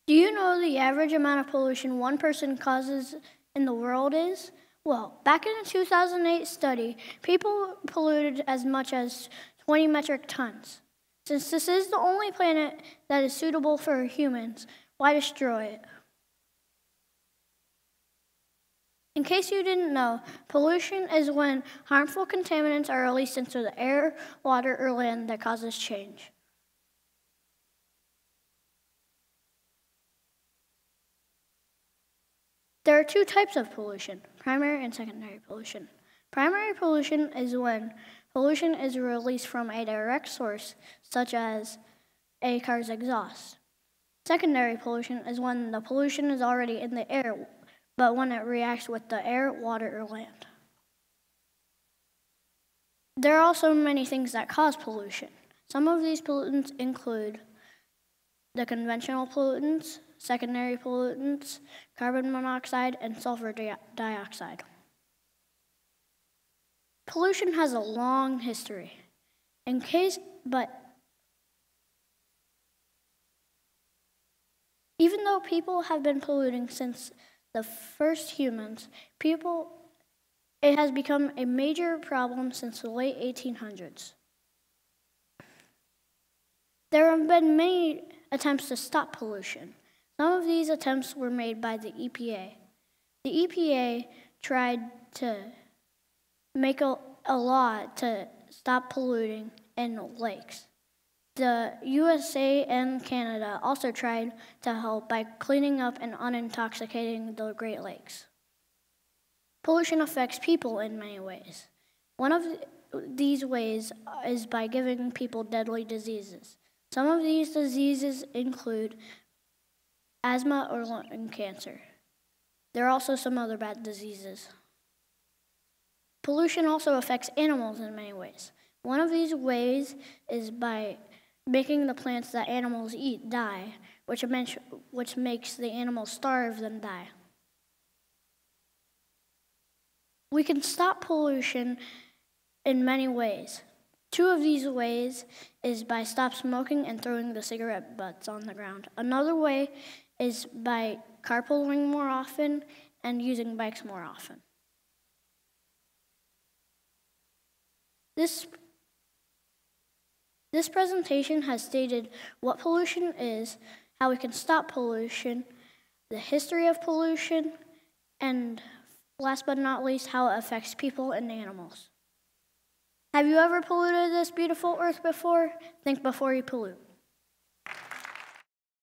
Do you know the average amount of pollution one person causes in the world is? Well, back in a 2008 study, people polluted as much as 20 metric tons. Since this is the only planet that is suitable for humans, why destroy it? In case you didn't know, pollution is when harmful contaminants are released into the air, water, or land that causes change. There are two types of pollution, primary and secondary pollution. Primary pollution is when pollution is released from a direct source, such as a car's exhaust. Secondary pollution is when the pollution is already in the air, but when it reacts with the air, water, or land. There are also many things that cause pollution. Some of these pollutants include the conventional pollutants, secondary pollutants, carbon monoxide, and sulfur dioxide. Pollution has a long history. Even though people have been polluting since the first humans, it has become a major problem since the late 1800s. There have been many attempts to stop pollution. Some of these attempts were made by the EPA. The EPA tried to make a law to stop polluting in lakes. The USA and Canada also tried to help by cleaning up and unintoxicating the Great Lakes. Pollution affects people in many ways. One of these ways is by giving people deadly diseases. Some of these diseases include asthma or lung cancer. There are also some other bad diseases. Pollution also affects animals in many ways. One of these ways is by making the plants that animals eat die, which makes the animals starve and die. We can stop pollution in many ways. Two of these ways is by stop smoking and throwing the cigarette butts on the ground. Another way is by carpooling more often and using bikes more often. This presentation has stated what pollution is, how we can stop pollution, the history of pollution, and last but not least, how it affects people and animals. Have you ever polluted this beautiful earth before? Think before you pollute.